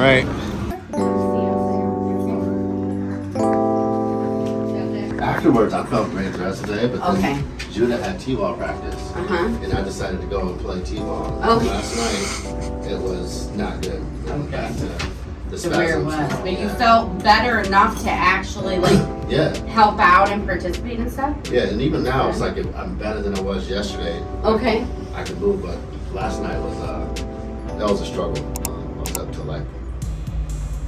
right. Afterwards, I felt great the rest of the day, but then Okay. Judah had T-ball practice, and I decided to go and play T-ball. Okay. Last night, it was not good. It went back to the To where it spasms. was. But you felt better enough to actually Yeah, help out and participate and stuff? yeah, and even now, it's like I'm better than I was yesterday. Okay. I can move, but last night was that was a struggle. I was up till like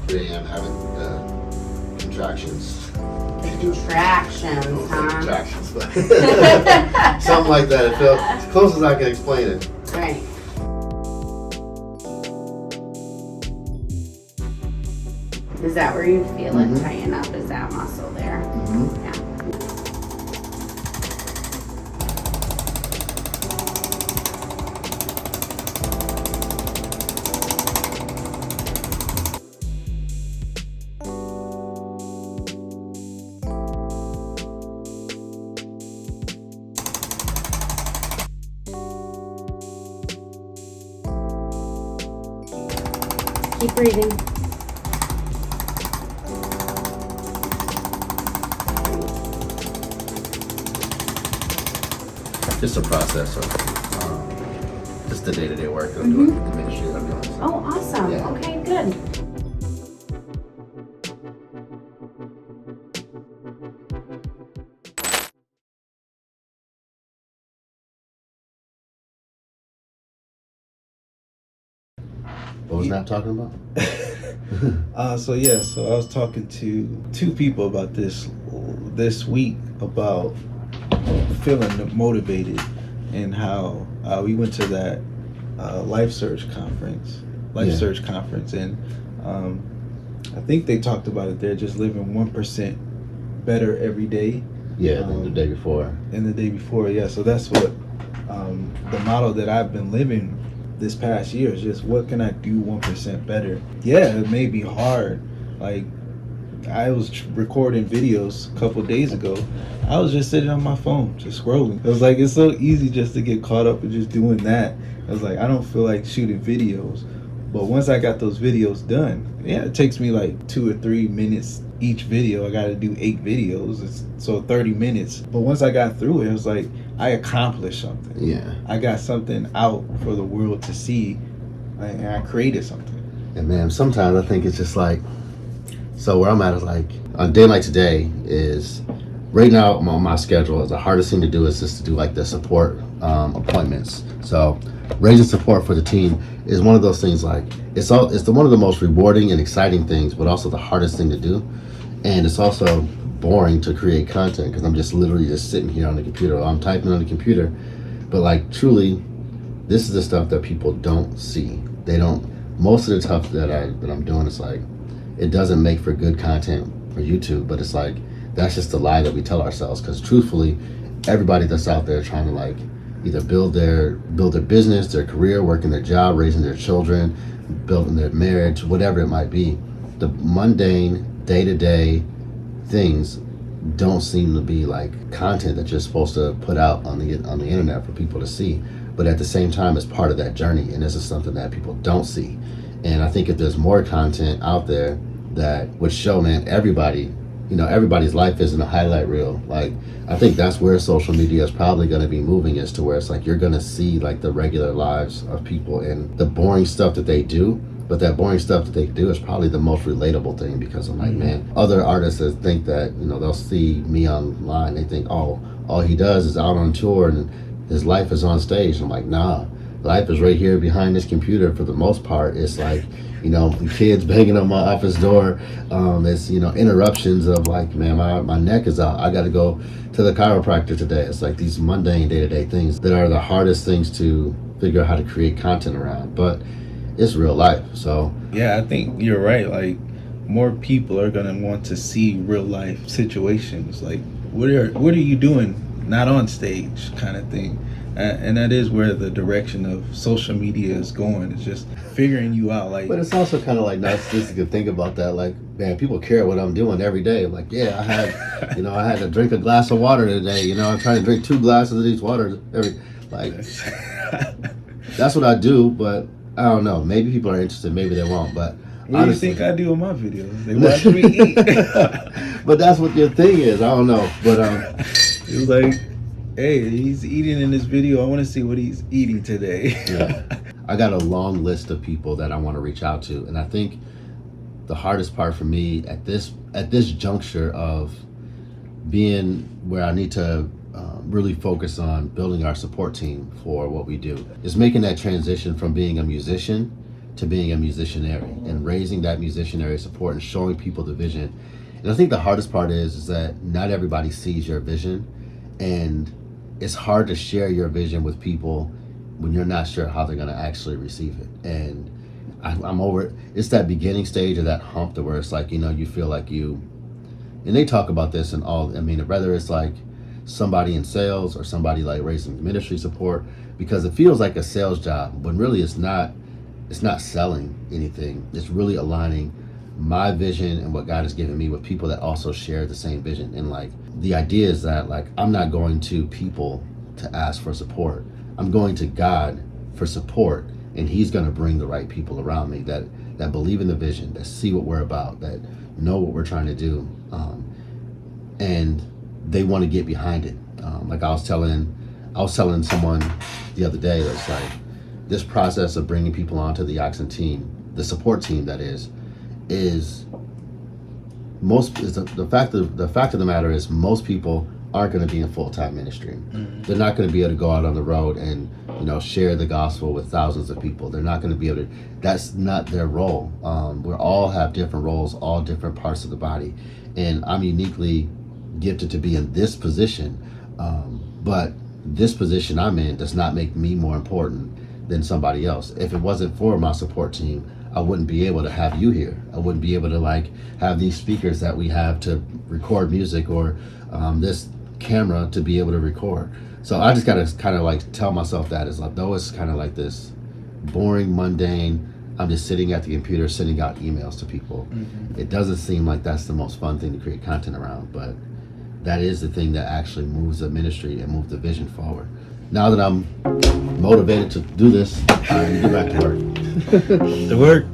3 a.m. having contractions. Contractions, huh? Contractions, but something like that. It felt as close as I can explain it. Right. Is that where you feel it tightening up? Is that muscle there? Yeah. Keep breathing. Just a process of just the day-to-day work that I'm doing in the ministry that I'm doing. So. Oh, awesome. Yeah. Okay, good. What was Nat talking about? So I was talking to two people about this week about feeling motivated and how we went to that life search conference, and I think they talked about it there, just living 1% better every day. Yeah, than the day before. And the day before, yeah. So that's what the model that I've been living this past year is just what can I do 1% better. Yeah, it may be hard. Like I was recording videos a couple days ago. I was just sitting on my phone, just scrolling. It was like it's so easy just to get caught up in just doing that. I was like, I don't feel like shooting videos. But once I got those videos done, yeah, it takes me like 2 or 3 minutes each video. I got to do 8 videos, so 30 minutes. But once I got through it, it was like I accomplished something. Yeah. I got something out for the world to see, and I created something. And man, sometimes I think it's just like, so where I'm at is like, a day like today is, right now on my schedule, the hardest thing to do is just to do like the support appointments. So raising support for the team is one of those things like, it's one of the most rewarding and exciting things, but also the hardest thing to do. And it's also boring to create content because I'm just literally just sitting here on the computer. I'm typing on the computer. But like truly, this is the stuff that people don't see. They don't, most of the stuff that I'm doing is like, it doesn't make for good content for YouTube, but it's like, that's just the lie that we tell ourselves. Because truthfully, everybody that's out there trying to like either build their business, their career, working their job, raising their children, building their marriage, whatever it might be, the mundane, day-to-day things don't seem to be like content that you're supposed to put out on the internet for people to see. But at the same time, it's part of that journey, and this is something that people don't see. And I think if there's more content out there that would show, man, everybody, everybody's life isn't a highlight reel. Like, I think that's where social media is probably going to be moving, is to where it's like you're going to see like the regular lives of people and the boring stuff that they do. But that boring stuff that they do is probably the most relatable thing, because I'm like, man, other artists that think that, they'll see me online, they think, oh, all he does is out on tour and his life is on stage. I'm like, nah, life is right here behind this computer for the most part. It's like, kids banging on my office door. It's, interruptions of like, man, my neck is out. I got to go to the chiropractor today. It's like these mundane day-to-day things that are the hardest things to figure out how to create content around. But it's real life. So yeah, I think you're right. Like, more people are gonna want to see real life situations. Like, what are you doing not on stage, kind of thing. And that is where the direction of social media is going. It's just figuring you out. Like, but it's also kind of like narcissistic to think about that. Like, man, people care what I'm doing every day. Like, yeah, I had to drink a glass of water today. I'm trying to drink 2 glasses of these waters that's what I do. But I don't know. Maybe people are interested. Maybe they won't. But What do you think I do in my videos? They watch me eat. But that's what your thing is. I don't know. But it was like, hey, he's eating in this video. I want to see what he's eating today. Yeah. I got a long list of people that I want to reach out to, and I think the hardest part for me at this juncture of being where I need to really focus on building our support team for what we do is making that transition from being a musician to being a musicianary and raising that musicianary support and showing people the vision. And I think the hardest part is that not everybody sees your vision, and it's hard to share your vision with people when you're not sure how they're going to actually receive it. And I'm over it. It's that beginning stage of that hump to where it's like, you feel like and they talk about this and all, whether it's like somebody in sales or somebody like raising ministry support, because it feels like a sales job, when really it's not selling anything. It's really aligning my vision and what God has given me with people that also share the same vision. And like, the idea is that like, I'm not going to people to ask for support. I'm going to God for support, and he's going to bring the right people around me that believe in the vision, that see what we're about, that know what we're trying to do, and they want to get behind it. Like I was telling someone the other day, that's like, this process of bringing people onto the Oxen team, the support team that is the fact of the matter is most people aren't going to be in full-time ministry. Mm-hmm. They're not going to be able to go out on the road and share the gospel with thousands of people. They're not going to be able to. That's not their role. We all have different roles, all different parts of the body, and I'm uniquely gifted to be in this position. But this position I'm in does not make me more important than somebody else. If it wasn't for my support team, I wouldn't be able to have you here. I wouldn't be able to like have these speakers that we have to record music, or this camera to be able to record. So I just gotta kind of like tell myself that is like, though it's kind of like this boring, mundane, I'm just sitting at the computer sending out emails to people. Mm-hmm. It doesn't seem like that's the most fun thing to create content around, but that is the thing that actually moves the ministry and moves the vision forward. Now that I'm motivated to do this, I need to get back to work. To work.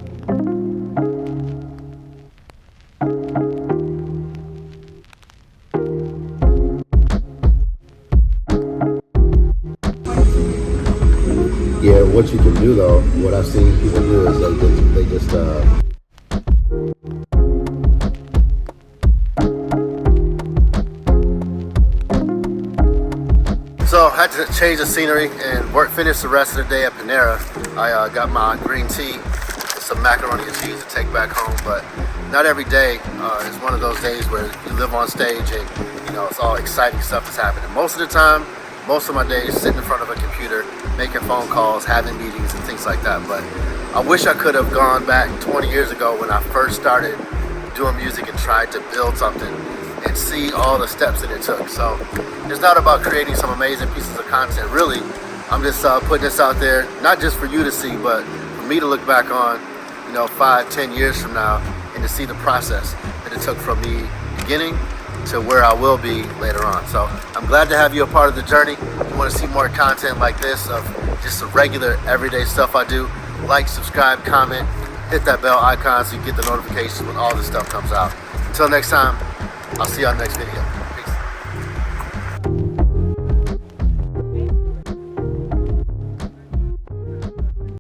Yeah, what you can do though, what I've seen people do is they just So I had to change the scenery and finish the rest of the day at Panera. I got my green tea, some macaroni and cheese to take back home, but not every day is one of those days where you live on stage and it's all exciting stuff that's happening. Most of the time, most of my days sitting in front of a computer, making phone calls, having meetings and things like that. But I wish I could have gone back 20 years ago when I first started doing music and tried to build something and see all the steps that it took. So it's not about creating some amazing pieces of content. Really, I'm just putting this out there, not just for you to see, but for me to look back on, 5-10 years from now and to see the process that it took from the beginning to where I will be later on. So I'm glad to have you a part of the journey. If you want to see more content like this of just the regular everyday stuff I do, like, subscribe, comment, hit that bell icon so you get the notifications when all this stuff comes out. Until next time, I'll see you on the next video.